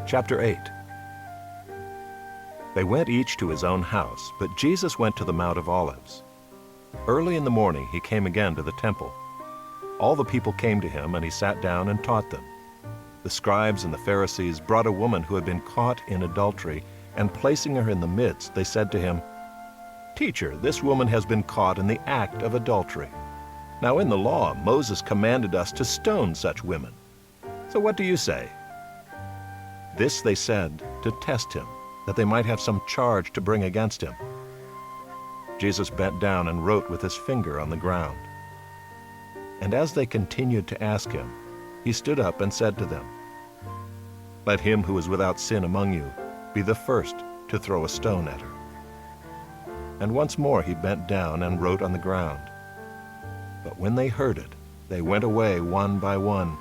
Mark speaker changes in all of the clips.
Speaker 1: Chapter 8. They went each to his own house, but Jesus went to the Mount of Olives. Early in the morning he came again to the temple. All the people came to him, and he sat down and taught them. The scribes and the Pharisees brought a woman who had been caught in adultery, and placing her in the midst, they said to him, "Teacher, this woman has been caught in the act of adultery. Now in the law, Moses commanded us to stone such women. So what do you say?" This they said to test him, that they might have some charge to bring against him. Jesus bent down and wrote with his finger on the ground. And as they continued to ask him, he stood up and said to them, "Let him who is without sin among you be the first to throw a stone at her." And once more he bent down and wrote on the ground. But when they heard it, they went away one by one,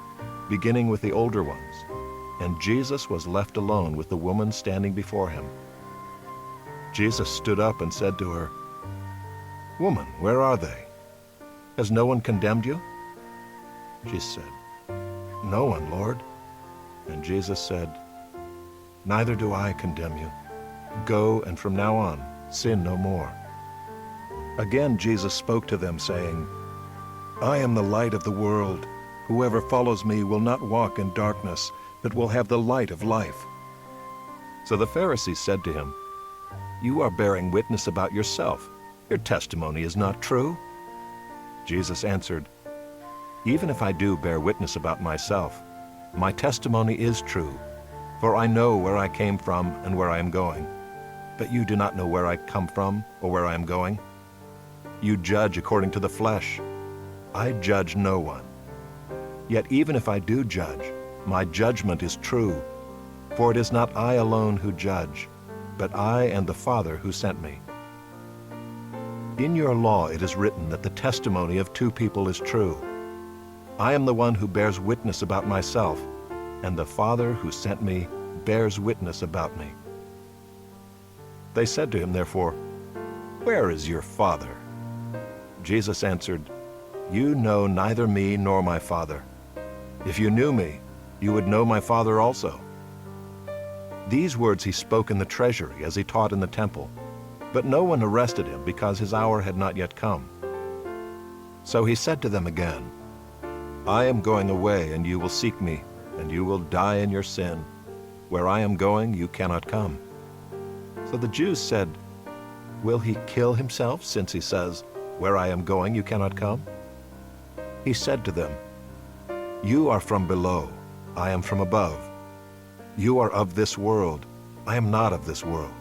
Speaker 1: beginning with the older ones, and Jesus was left alone with the woman standing before him. Jesus stood up and said to her, "Woman, where are they? Has no one condemned you?" She said, "No one, Lord." And Jesus said, "Neither do I condemn you. Go, and from now on, sin no more." Again Jesus spoke to them, saying, "I am the light of the world. Whoever follows me will not walk in darkness, but will have the light of life." So the Pharisees said to him, "You are bearing witness about yourself. Your testimony is not true." Jesus answered, "Even if I do bear witness about myself, my testimony is true, for I know where I came from and where I am going. But you do not know where I come from or where I am going. You judge according to the flesh. I judge no one. Yet even if I do judge, my judgment is true, for it is not I alone who judge, but I and the Father who sent me. In your law it is written that the testimony of two people is true. I am the one who bears witness about myself, and the Father who sent me bears witness about me." They said to him, therefore, "Where is your Father?" Jesus answered, "You know neither me nor my Father. If you knew me, you would know my Father also." These words he spoke in the treasury as he taught in the temple, but no one arrested him because his hour had not yet come. So he said to them again, "I am going away, and you will seek me, and you will die in your sin. Where I am going, you cannot come." So the Jews said, "Will he kill himself, since he says, 'Where I am going, you cannot come'?" He said to them, "You are from below, I am from above. You are of this world, I am not of this world.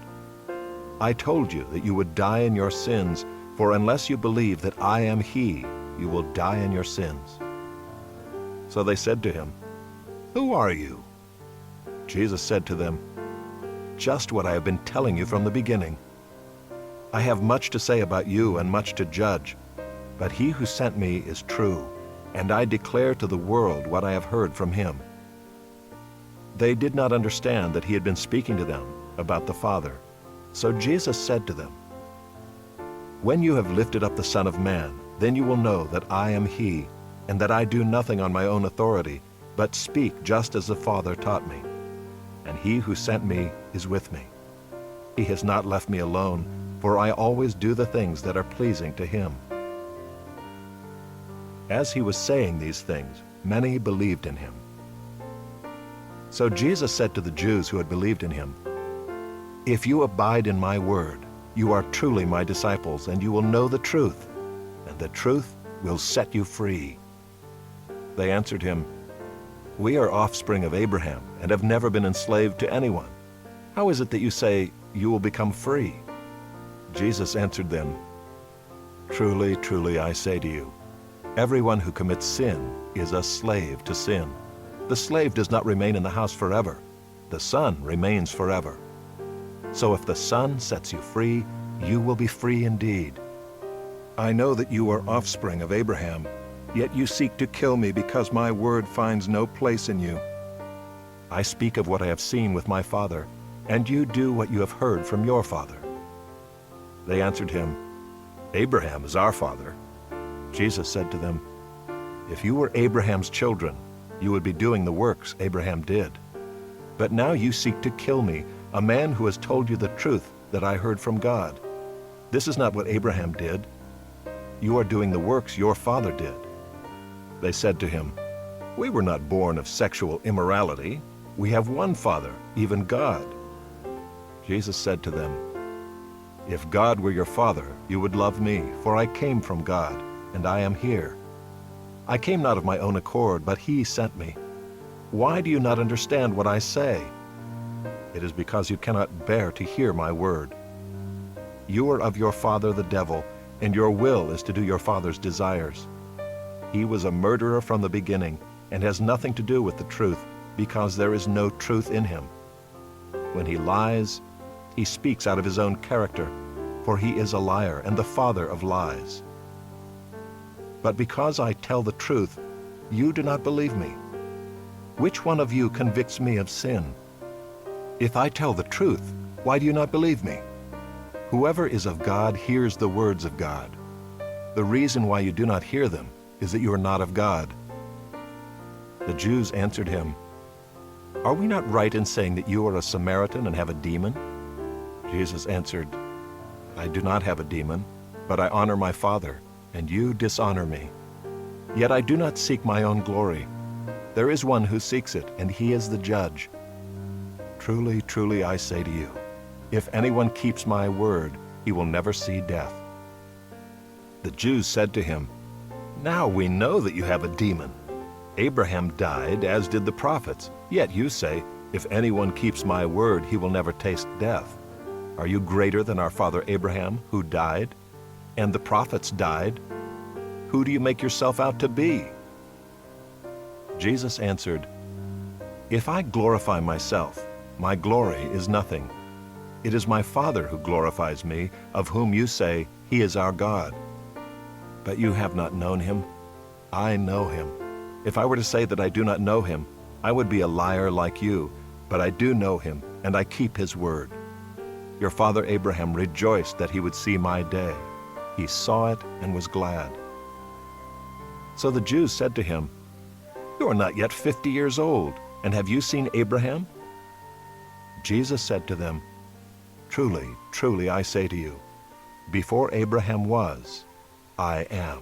Speaker 1: I told you that you would die in your sins, for unless you believe that I am he, you will die in your sins." So they said to him, "Who are you?" Jesus said to them, "Just what I have been telling you from the beginning. I have much to say about you and much to judge, but he who sent me is true, and I declare to the world what I have heard from him." They did not understand that he had been speaking to them about the Father. So Jesus said to them, "When you have lifted up the Son of Man, then you will know that I am he, and that I do nothing on my own authority, but speak just as the Father taught me. And he who sent me is with me. He has not left me alone, for I always do the things that are pleasing to him." As he was saying these things, many believed in him. So Jesus said to the Jews who had believed in him, "If you abide in my word, you are truly my disciples, and you will know the truth, and the truth will set you free." They answered him, "We are offspring of Abraham and have never been enslaved to anyone. How is it that you say you will become free?" Jesus answered them, "Truly, truly, I say to you, everyone who commits sin is a slave to sin. The slave does not remain in the house forever. The Son remains forever. So if the Son sets you free, you will be free indeed. I know that you are offspring of Abraham, yet you seek to kill me because my word finds no place in you. I speak of what I have seen with my father, and you do what you have heard from your father." They answered him, "Abraham is our father." Jesus said to them, "If you were Abraham's children, you would be doing the works Abraham did. But now you seek to kill me, a man who has told you the truth that I heard from God. This is not what Abraham did. You are doing the works your father did." They said to him, "We were not born of sexual immorality. We have one Father, even God." Jesus said to them, "If God were your Father, you would love me, for I came from God, and I am here. I came not of my own accord, but He sent me. Why do you not understand what I say? It is because you cannot bear to hear my word. You are of your father the devil, and your will is to do your father's desires. He was a murderer from the beginning, and has nothing to do with the truth, because there is no truth in him. When he lies, he speaks out of his own character, for he is a liar and the father of lies. But because I tell the truth, you do not believe me. Which one of you convicts me of sin? If I tell the truth, why do you not believe me? Whoever is of God hears the words of God. The reason why you do not hear them is that you are not of God." The Jews answered him, "Are we not right in saying that you are a Samaritan and have a demon?" Jesus answered, "I do not have a demon, but I honor my Father, and you dishonor me. Yet I do not seek my own glory. There is one who seeks it, and he is the judge. Truly, truly, I say to you, if anyone keeps my word, he will never see death." The Jews said to him, "Now we know that you have a demon. Abraham died, as did the prophets, yet you say, if anyone keeps my word, he will never taste death. Are you greater than our father Abraham, who died? And the prophets died. Who do you make yourself out to be?" Jesus answered, "If I glorify myself, my glory is nothing. It is my Father who glorifies me, of whom you say, He is our God. But you have not known Him. I know Him. If I were to say that I do not know Him, I would be a liar like you, but I do know Him, and I keep His word. Your father Abraham rejoiced that he would see my day. He saw it and was glad." So the Jews said to him, "You are not yet 50 years old, and have you seen Abraham?" Jesus said to them, "Truly, truly, I say to you, before Abraham was, I am."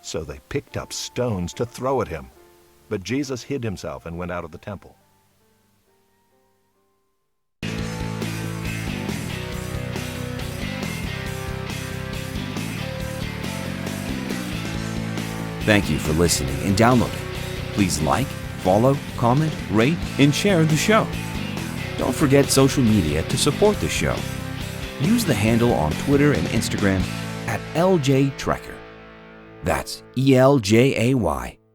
Speaker 1: So they picked up stones to throw at him, but Jesus hid himself and went out of the temple.
Speaker 2: Thank you for listening and downloading. Please like, follow, comment, rate, and share the show. Don't forget social media to support the show. Use the handle on Twitter and Instagram at LJTrekker. That's ELJAYTREKKER.